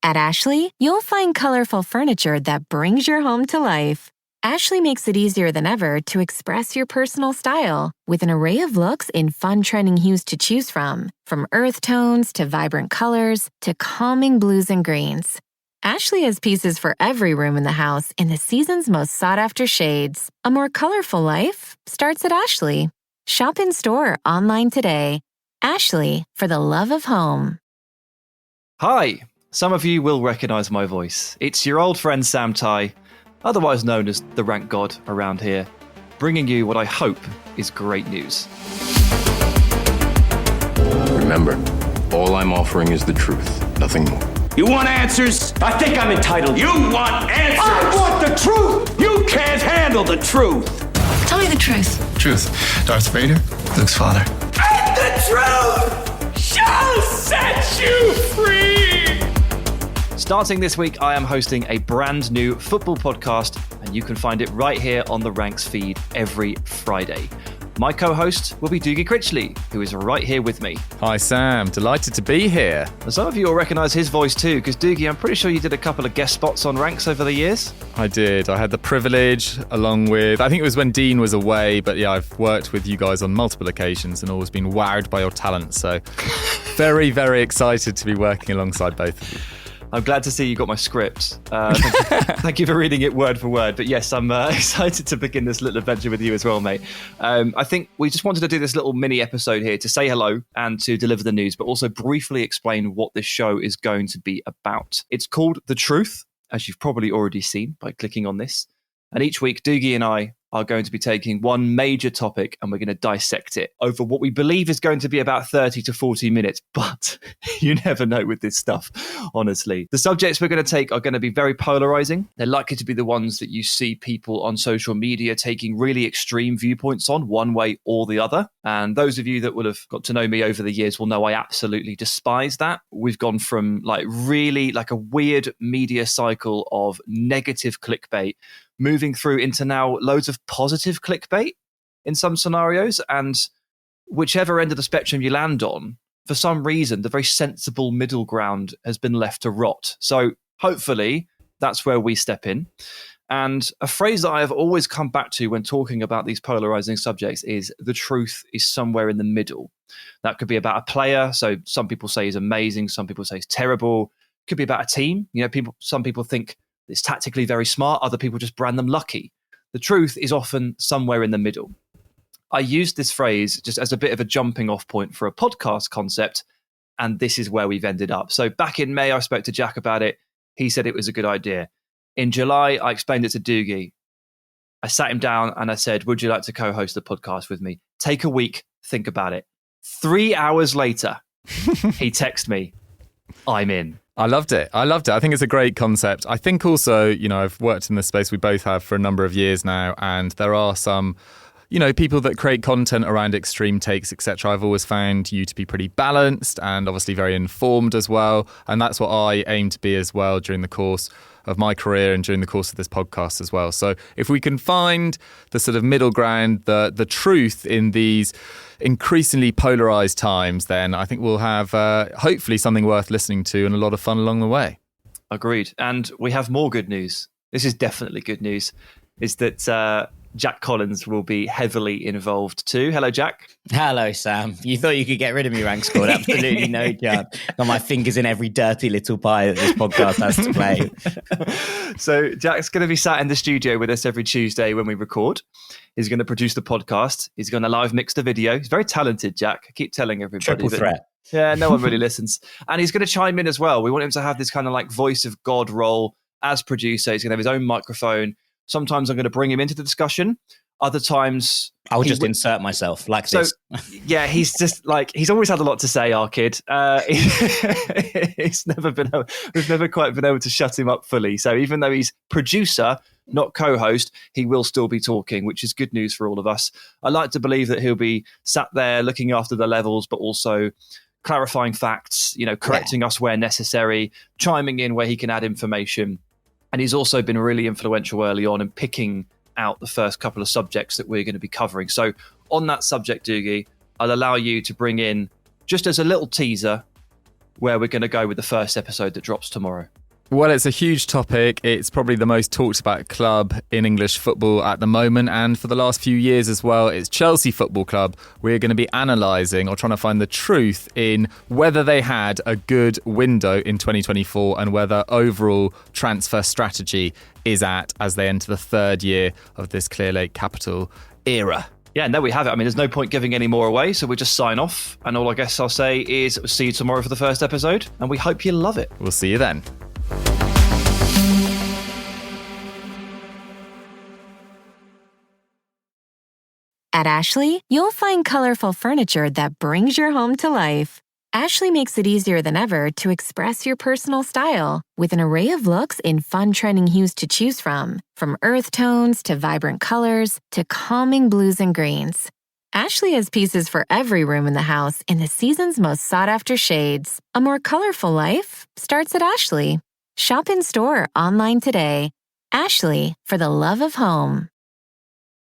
At Ashley, you'll find colorful furniture that brings your home to life. Ashley makes it easier than ever to express your personal style with an array of looks in fun trending hues to choose from earth tones to vibrant colors to calming blues and greens. Ashley has pieces for every room in the house in the season's most sought-after shades. A more colorful life starts at Ashley. Shop in store, online today. Ashley, for the love of home. Hi, some of you will recognise my voice. It's your old friend Sam Tighe, otherwise known as the Rank God around here, bringing you what I hope is great news. Remember, all I'm offering is the truth, nothing more. You want answers? I think I'm entitled. You want answers? I want the truth! You can't handle the truth! Tell me the truth. Truth. Darth Vader, Luke's father. And the truth shall set you free! Starting this week, I am hosting a brand new football podcast, and you can find it right here on the Ranks feed every Friday. My co-host will be Dougie Critchley, who is right here with me. Hi Sam, delighted to be here. And some of you will recognise his voice too, because Dougie, I'm pretty sure you did a couple of guest spots on Ranks over the years. I did. I had the privilege, along with, I think it was when Dean was away, but yeah, I've worked with you guys on multiple occasions and always been wowed by your talent. So very, very excited to be working alongside both of you. I'm glad to see you got my script. Thank you for reading it word for word. But yes, I'm excited to begin this little adventure with you as well, mate. I think we just wanted to do this little mini episode here to say hello and to deliver the news, but also briefly explain what this show is going to be about. It's called The Truth, as you've probably already seen by clicking on this. And each week, Dougie and I are going to be taking one major topic and we're going to dissect it over what we believe is going to be about 30 to 40 minutes. But you never know with this stuff, honestly. The subjects we're going to take are going to be very polarizing. They're likely to be the ones that you see people on social media taking really extreme viewpoints on, one way or the other. And those of you that will have got to know me over the years will know I absolutely despise that. We've gone from really a weird media cycle of negative clickbait moving through into now loads of positive clickbait in some scenarios, and whichever end of the spectrum you land on, for some reason, the very sensible middle ground has been left to rot. So hopefully that's where we step in. And a phrase that I have always come back to when talking about these polarizing subjects is the truth is somewhere in the middle. That could be about a player. So some people say he's amazing. Some people say he's terrible. Could be about a team. Some people think it's tactically very smart. Other people just brand them lucky. The truth is often somewhere in the middle. I used this phrase just as a bit of a jumping off point for a podcast concept, and this is where we've ended up. So back in May, I spoke to Jack about it. He said it was a good idea. In July, I explained it to Dougie. I sat him down and I said, would you like to co-host the podcast with me? Take a week, think about it. 3 hours later, he texted me, I'm in. I loved it. I think it's a great concept. I think also, I've worked in this space, we both have for a number of years now, and there are some, people that create content around extreme takes, etc. I've always found you to be pretty balanced and obviously very informed as well. And that's what I aim to be as well during the course of my career and during the course of this podcast as well. So if we can find the sort of middle ground, the truth in these increasingly polarized times, then I think we'll have hopefully something worth listening to and a lot of fun along the way. Agreed. And we have more good news. This is definitely good news, is that Jack Collins will be heavily involved too. Hello, Jack. Hello, Sam. You thought you could get rid of me, Rank Squad? Absolutely no chance. Got my fingers in every dirty little pie that this podcast has to play. So Jack's going to be sat in the studio with us every Tuesday when we record. He's going to produce the podcast. He's going to live mix the video. He's very talented, Jack. I keep telling everybody. Triple threat. Yeah, no one really listens. And he's going to chime in as well. We want him to have this kind of voice of God role as producer. He's going to have his own microphone. Sometimes I'm going to bring him into the discussion. Other times I'll just insert myself like this. Yeah, he's just he's always had a lot to say, our kid. We've never quite been able to shut him up fully. So even though he's producer, not co-host, he will still be talking, which is good news for all of us. I like to believe that he'll be sat there looking after the levels, but also clarifying facts, correcting us where necessary, chiming in where he can add information. And he's also been really influential early on in picking out the first couple of subjects that we're going to be covering. So on that subject, Dougie, I'll allow you to bring in, just as a little teaser, where we're going to go with the first episode that drops tomorrow? Well, it's a huge topic. It's probably the most talked about club in English football at the moment. And for the last few years as well, it's Chelsea Football Club. We're going to be analysing or trying to find the truth in whether they had a good window in 2024 and whether overall transfer strategy is at as they enter the third year of this Clear Lake Capital era. Yeah, and there we have it. I mean, there's no point giving any more away, so we'll just sign off. And all I guess I'll say is see you tomorrow for the first episode, and we hope you love it. We'll see you then. At Ashley, you'll find colorful furniture that brings your home to life. Ashley makes it easier than ever to express your personal style with an array of looks in fun trending hues to choose from earth tones to vibrant colors to calming blues and greens. Ashley has pieces for every room in the house in the season's most sought-after shades. A more colorful life starts at Ashley. Shop in store, online today. Ashley, for the love of home.